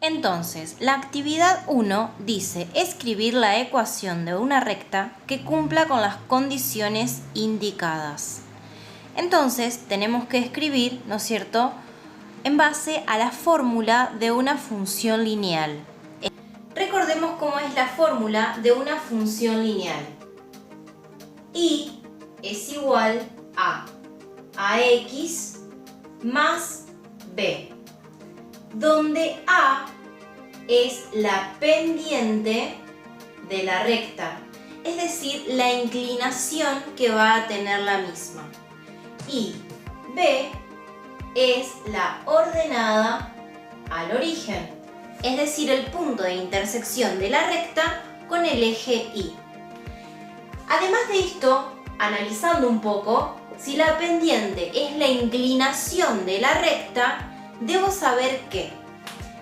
Entonces, la actividad 1 dice escribir la ecuación de una recta que cumpla con las condiciones indicadas. Entonces, tenemos que escribir, ¿no es cierto?, en base a la fórmula de una función lineal. Recordemos cómo es la fórmula de una función lineal. Y es igual a ax más b, donde a es la pendiente de la recta, es decir, la inclinación que va a tener la misma. Y b es la ordenada al origen, es decir, el punto de intersección de la recta con el eje Y. Además de esto, analizando un poco, si la pendiente es la inclinación de la recta, debo saber que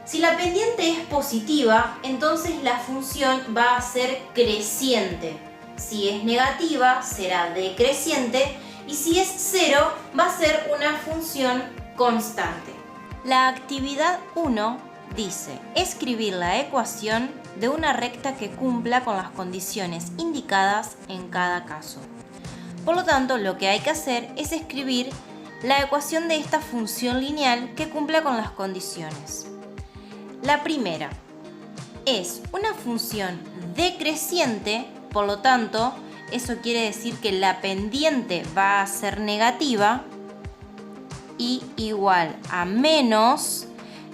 si la pendiente es positiva, entonces la función va a ser creciente. Si es negativa, será decreciente. Y si es 0, va a ser una función constante. La actividad 1 dice escribir la ecuación de una recta que cumpla con las condiciones indicadas en cada caso. Por lo tanto, lo que hay que hacer es escribir la ecuación de esta función lineal que cumpla con las condiciones. La primera es una función decreciente, por lo tanto, eso quiere decir que la pendiente va a ser negativa y igual a menos,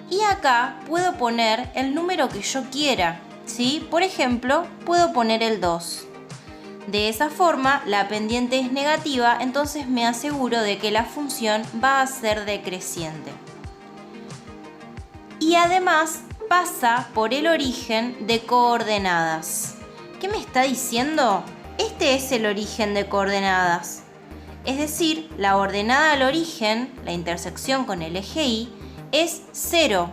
y acá puedo poner el número que yo quiera, ¿sí? Por ejemplo, puedo poner el 2. De esa forma, la pendiente es negativa, entonces me aseguro de que la función va a ser decreciente. Y además pasa por el origen de coordenadas. ¿Qué me está diciendo? Este es el origen de coordenadas. Es decir, la ordenada al origen, la intersección con el eje Y, es 0.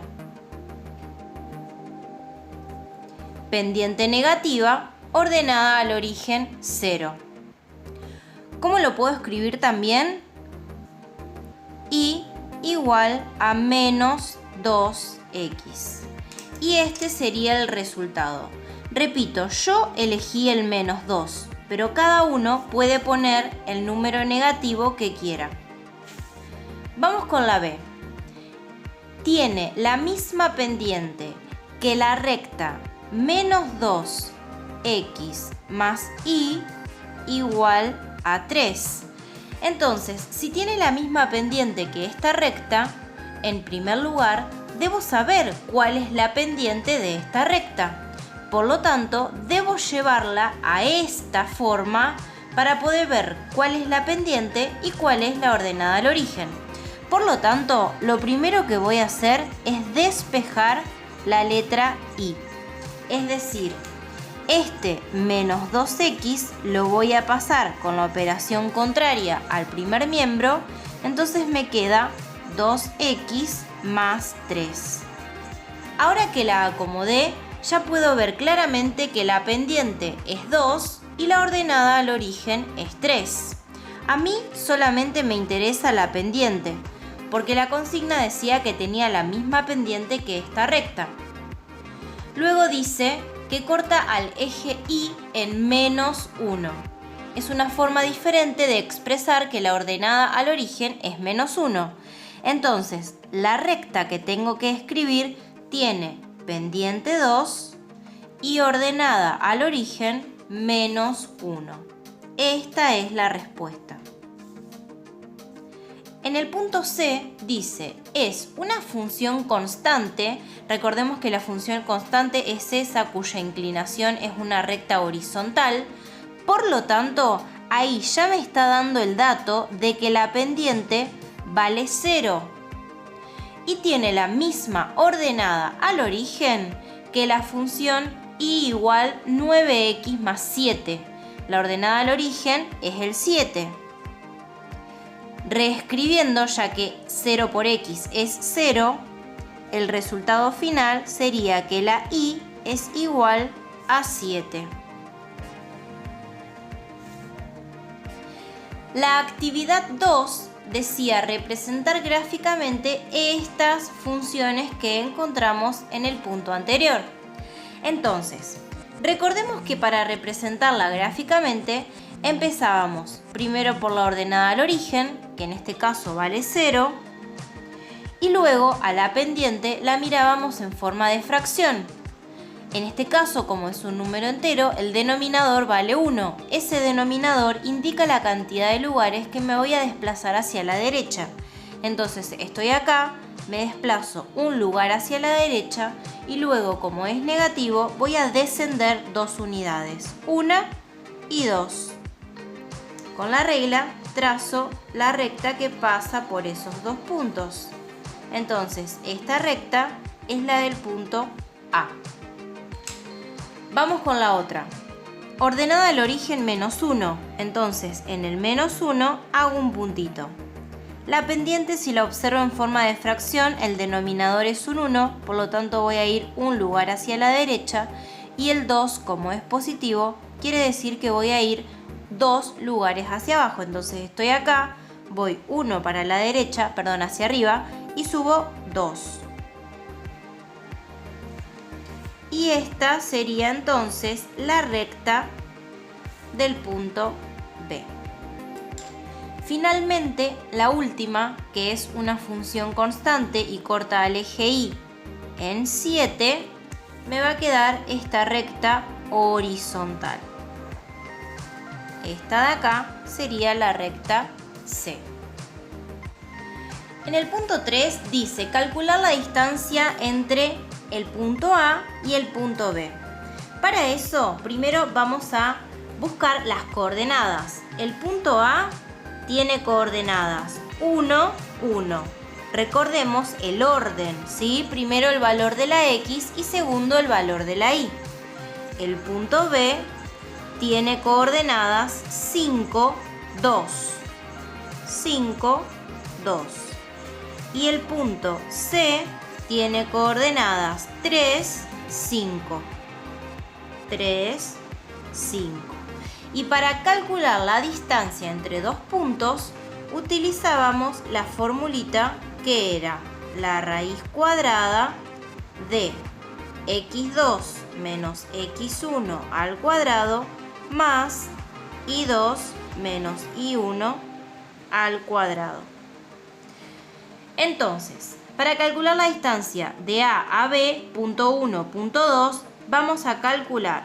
Pendiente negativa, ordenada al origen 0. ¿Cómo lo puedo escribir también? Y igual a menos 2x. Y este sería el resultado. Repito, yo elegí el menos 2, pero cada uno puede poner el número negativo que quiera. Vamos con la B. Tiene la misma pendiente que la recta menos 2x más y igual a 3. Entonces, si tiene la misma pendiente que esta recta, en primer lugar, debo saber cuál es la pendiente de esta recta. Por lo tanto, debo llevarla a esta forma para poder ver cuál es la pendiente y cuál es la ordenada al origen. Por lo tanto, lo primero que voy a hacer es despejar la letra I. Es decir, este menos 2x lo voy a pasar con la operación contraria al primer miembro, entonces me queda 2x más 3. Ahora que la acomodé, ya puedo ver claramente que la pendiente es 2 y la ordenada al origen es 3. A mí solamente me interesa la pendiente, porque la consigna decía que tenía la misma pendiente que esta recta. Luego dice que corta al eje Y en menos 1. Es una forma diferente de expresar que la ordenada al origen es menos 1. Entonces, la recta que tengo que escribir tiene pendiente 2 y ordenada al origen menos 1. Esta es la respuesta. En el punto C dice, es una función constante. Recordemos que la función constante es esa cuya inclinación es una recta horizontal. Por lo tanto, ahí ya me está dando el dato de que la pendiente vale 0. Y tiene la misma ordenada al origen que la función y igual 9x más 7. La ordenada al origen es el 7. Reescribiendo, ya que 0 por x es 0, el resultado final sería que la y es igual a 7. La actividad 2 decía representar gráficamente estas funciones que encontramos en el punto anterior. Entonces, recordemos que para representarla gráficamente empezábamos primero por la ordenada al origen, que en este caso vale 0, y luego a la pendiente la mirábamos en forma de fracción. En este caso, como es un número entero, el denominador vale 1. Ese denominador indica la cantidad de lugares que me voy a desplazar hacia la derecha. Entonces estoy acá, me desplazo un lugar hacia la derecha y luego, como es negativo, voy a descender 2 unidades, 1 y 2. Con la regla trazo la recta que pasa por esos 2 puntos. Entonces esta recta es la del punto A. Vamos con la otra. Ordenada al origen menos 1. Entonces en el menos 1 hago un puntito. La pendiente, si la observo en forma de fracción, el denominador es un 1, por lo tanto voy a ir un lugar hacia la derecha, y el 2, como es positivo, quiere decir que voy a ir 2 lugares hacia abajo. Entonces estoy acá, voy 1 para la derecha, perdón, hacia arriba, y subo 2. Y esta sería entonces la recta del punto B. Finalmente, la última, que es una función constante y corta al eje Y en 7, me va a quedar esta recta horizontal. Esta de acá sería la recta C. En el punto 3 dice calcular la distancia entre el punto A y el punto B. Para eso, primero vamos a buscar las coordenadas. El punto A tiene coordenadas 1, 1. Recordemos el orden, ¿sí? Primero el valor de la X y segundo el valor de la Y. El punto B tiene coordenadas 5, 2. 5, 2. Y el punto C tiene coordenadas 3, 5. 3, 5. Y para calcular la distancia entre dos puntos, utilizábamos la formulita que era la raíz cuadrada de x2 menos x1 al cuadrado más y2 menos y1 al cuadrado. Entonces, para calcular la distancia de A a B, punto 1, punto 2, vamos a calcular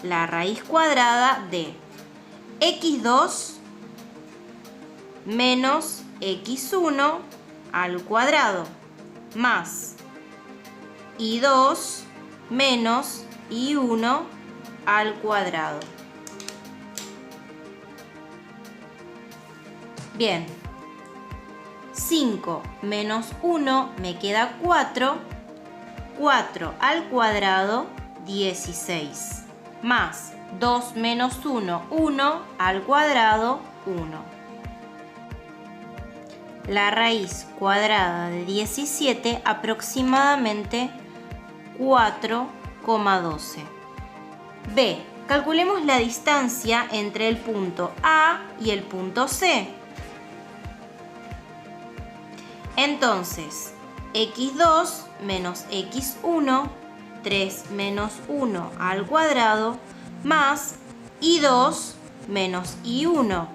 la raíz cuadrada de x2 menos x1 al cuadrado más y2 menos y1 al cuadrado. Bien, 5 menos 1 me queda 4, 4 al cuadrado 16. Más 2 menos 1, 1 al cuadrado, 1. La raíz cuadrada de 17 aproximadamente 4,12. B. Calculemos la distancia entre el punto A y el punto C. Entonces, x2 menos x1, 3 menos 1 al cuadrado, más y2 menos y1,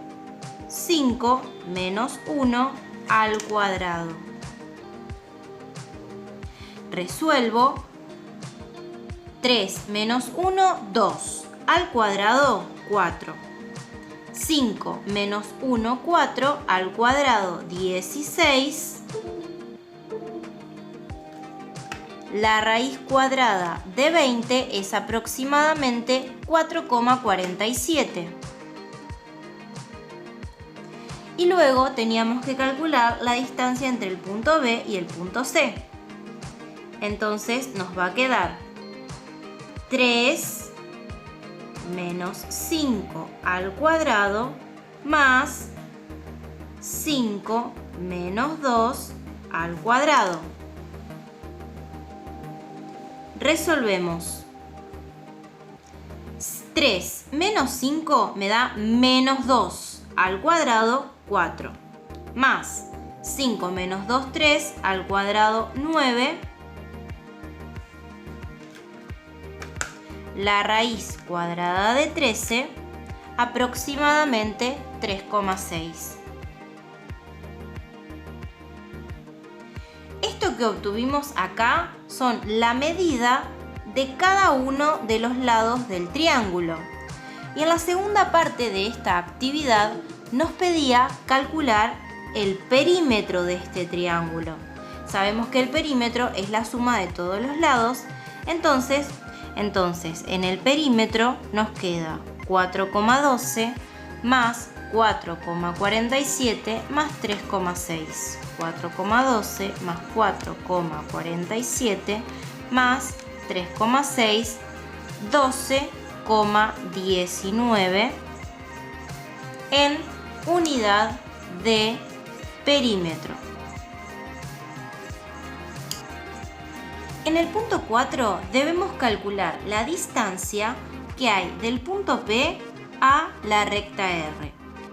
5 menos 1 al cuadrado. Resuelvo. 3 menos 1, 2. Al cuadrado, 4. 5 menos 1, 4. Al cuadrado, 16. La raíz cuadrada de 20 es aproximadamente 4,47. Y luego teníamos que calcular la distancia entre el punto B y el punto C. Entonces nos va a quedar 3 menos 5 al cuadrado más 5 menos 2 al cuadrado. 3 menos 5 me da menos 2 al cuadrado, 4. Más 5 menos 2, 3 al cuadrado, 9. La raíz cuadrada de 13, aproximadamente 3,6. Esto que obtuvimos acá son la medida de cada uno de los lados del triángulo. Y en la segunda parte de esta actividad nos pedía calcular el perímetro de este triángulo. Sabemos que el perímetro es la suma de todos los lados, entonces en el perímetro nos queda 4,12 más 4,47 más 3,6. 4,12 más 4,47 más 3,6, 12,19 en unidad de perímetro. En el punto 4 debemos calcular la distancia que hay del punto P a la recta R.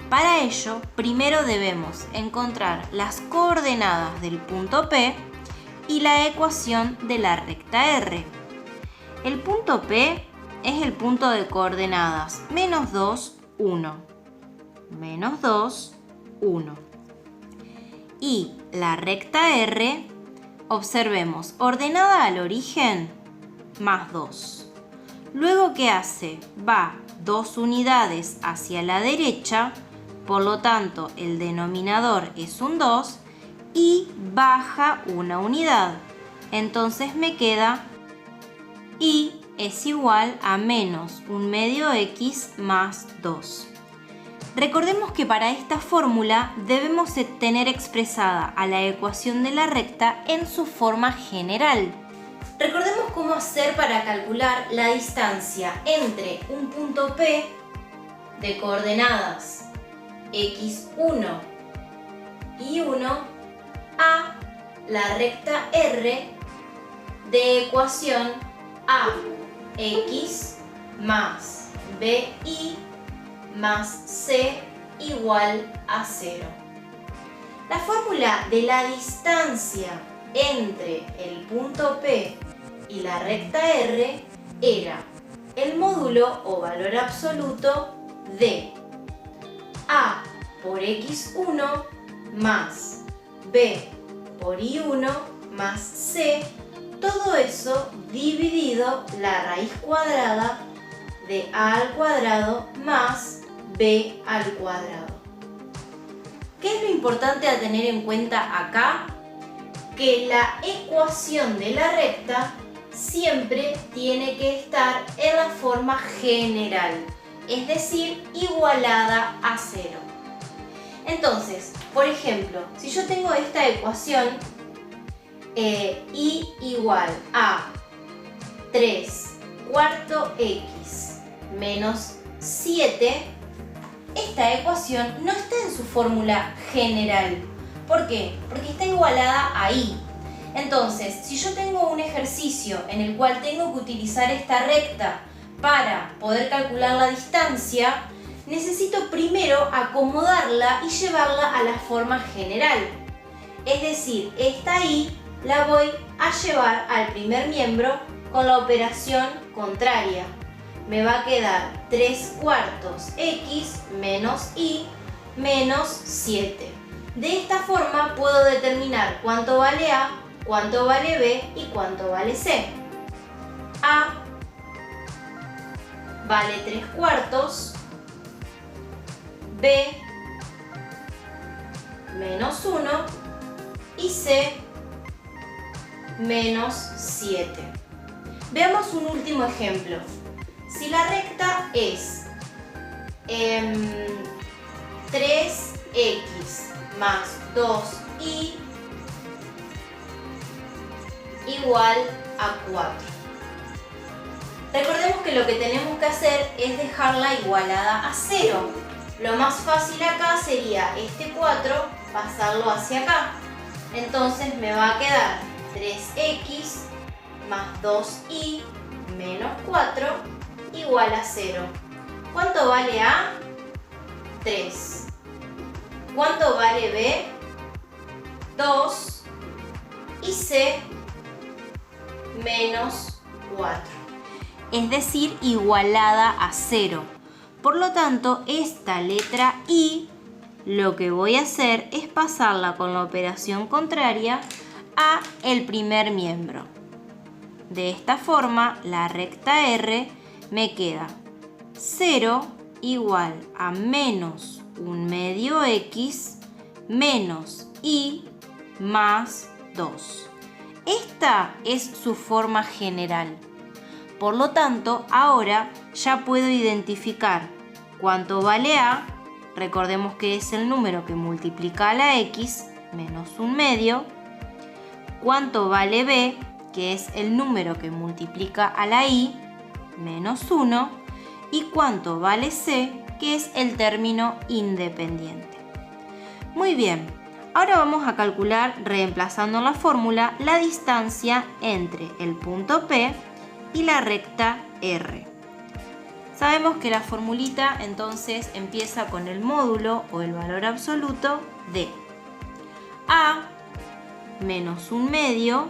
Para ello, primero debemos encontrar las coordenadas del punto P y la ecuación de la recta R. El punto P es el punto de coordenadas menos 2, 1. Menos 2, 1. Y la recta R, observemos, ordenada al origen, más 2. Luego, ¿qué hace? Va 2 unidades hacia la derecha, por lo tanto el denominador es un 2 y baja una unidad. Entonces me queda y es igual a menos un medio x más 2. Recordemos que para esta fórmula debemos tener expresada a la ecuación de la recta en su forma general. Recordemos cómo hacer para calcular la distancia entre un punto P de coordenadas x1 y 1 a la recta R de ecuación ax más bi más c igual a 0. La fórmula de la distancia entre el punto P y la recta R era el módulo o valor absoluto de a por x1 más b por y1 más c, todo eso dividido la raíz cuadrada de a al cuadrado más b al cuadrado. ¿Qué es lo importante a tener en cuenta acá? Que la ecuación de la recta siempre tiene que estar en la forma general, es decir, igualada a 0. Entonces, por ejemplo, si yo tengo esta ecuación y igual a 3 cuarto x menos 7, esta ecuación no está en su fórmula general. ¿Por qué? Porque está igualada ahí. Entonces, si yo tengo un ejercicio en el cual tengo que utilizar esta recta para poder calcular la distancia, necesito primero acomodarla y llevarla a la forma general. Es decir, esta y la voy a llevar al primer miembro con la operación contraria. Me va a quedar 3 cuartos x menos y menos 7. De esta forma puedo determinar cuánto vale A, cuánto vale B y cuánto vale C. A vale 3 cuartos, B menos 1 y C menos 7. Veamos un último ejemplo. Si la recta es 3x más 2y igual a 4. Recordemos que lo que tenemos que hacer es dejarla igualada a 0. Lo más fácil acá sería este 4 pasarlo hacia acá. Entonces me va a quedar 3x más 2y menos 4 igual a 0. ¿Cuánto vale A? 3. ¿Cuánto vale B? 2. Y C, menos 4. Es decir, igualada a 0. Por lo tanto, esta letra I, lo que voy a hacer es pasarla con la operación contraria a el primer miembro. De esta forma, la recta R me queda 0 igual a menos 1/2 X menos Y más 2. Esta es su forma general. Por lo tanto, ahora ya puedo identificar cuánto vale A. Recordemos que es el número que multiplica a la X menos 1/2. Cuánto vale B, que es el número que multiplica a la Y menos 1. Y cuánto vale C, que es el término independiente. Muy bien, ahora vamos a calcular, reemplazando en la fórmula, la distancia entre el punto P y la recta R. Sabemos que la formulita entonces empieza con el módulo o el valor absoluto de A menos 1/2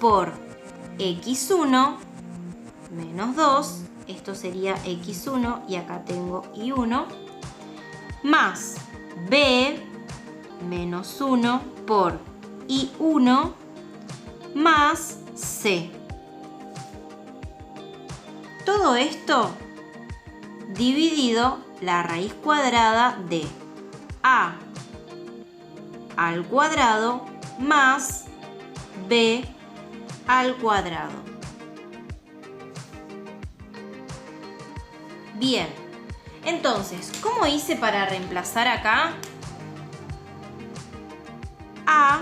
por X1 menos 2, esto sería X1 y acá tengo Y1, más B menos 1 por I1 más C. Todo esto dividido la raíz cuadrada de A al cuadrado más B al cuadrado. Bien, entonces, ¿cómo hice para reemplazar acá? A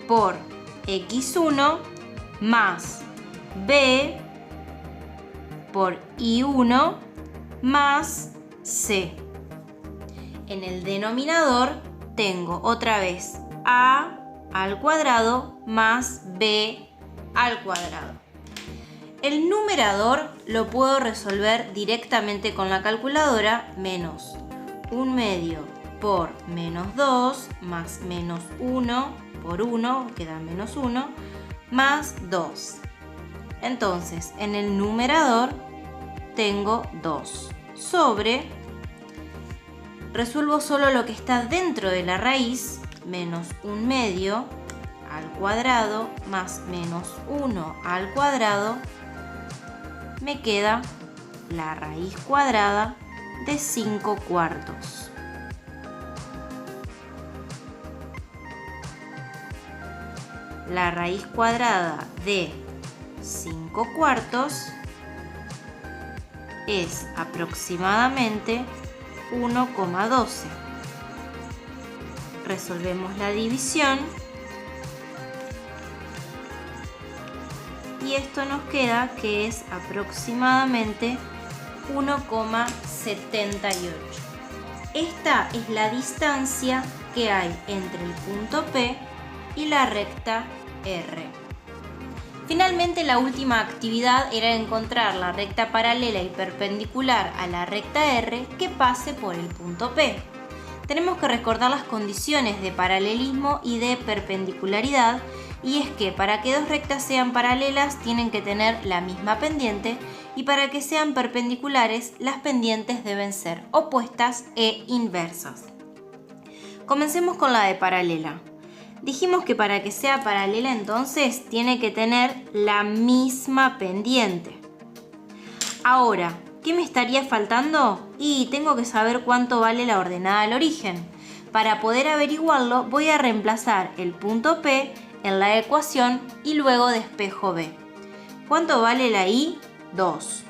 por X1 más B por I1 más C. En el denominador tengo otra vez A al cuadrado más B al cuadrado. El numerador lo puedo resolver directamente con la calculadora. Menos 1/2 por menos 2 más menos 1 por 1, queda menos 1, más 2. Entonces, en el numerador tengo 2 sobre, resuelvo solo lo que está dentro de la raíz, menos 1/2 al cuadrado más menos 1 al cuadrado, me queda la raíz cuadrada de 5/4. La raíz cuadrada de 5/4 es aproximadamente 1,12. Resolvemos la división y esto nos queda que es aproximadamente 1,78. Esta es la distancia que hay entre el punto P y la recta R. Finalmente, la última actividad era encontrar la recta paralela y perpendicular a la recta R que pase por el punto P. Tenemos que recordar las condiciones de paralelismo y de perpendicularidad, y es que para que dos rectas sean paralelas tienen que tener la misma pendiente, y para que sean perpendiculares las pendientes deben ser opuestas e inversas. Comencemos con la de paralela. Dijimos que para que sea paralela entonces tiene que tener la misma pendiente. Ahora, ¿qué me estaría faltando? Y tengo que saber cuánto vale la ordenada al origen. Para poder averiguarlo voy a reemplazar el punto P en la ecuación y luego despejo B. ¿Cuánto vale la Y? 2.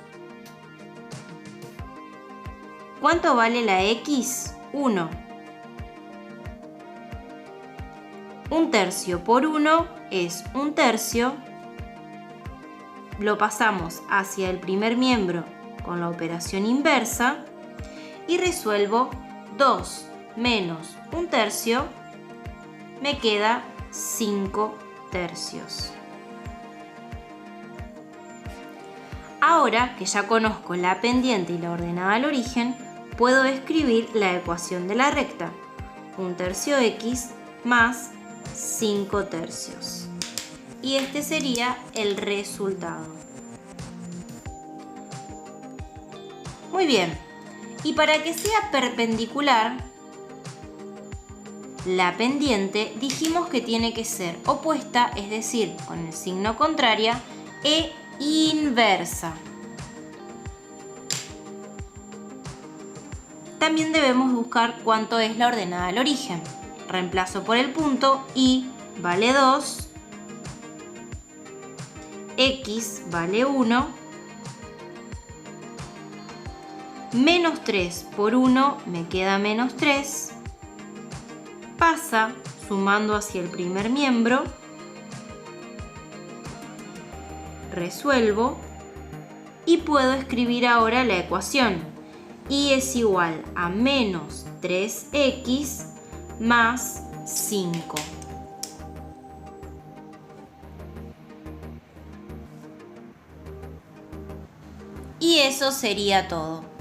¿Cuánto vale la X? 1. 1/3 por 1 es 1/3. Lo pasamos hacia el primer miembro con la operación inversa y resuelvo 2 menos 1/3, me queda 5/3. Ahora que ya conozco la pendiente y la ordenada al origen, puedo escribir la ecuación de la recta. 1/3 x más 5/3. Y este sería el resultado. Muy bien. Y para que sea perpendicular, la pendiente dijimos que tiene que ser opuesta, es decir, con el signo contraria, e inversa. También debemos buscar cuánto es la ordenada al origen. Reemplazo por el punto y vale 2, x vale 1, menos 3 por 1 me queda menos 3, pasa sumando hacia el primer miembro, resuelvo y puedo escribir ahora la ecuación. Y es igual a menos 3x más 5. Y eso sería todo.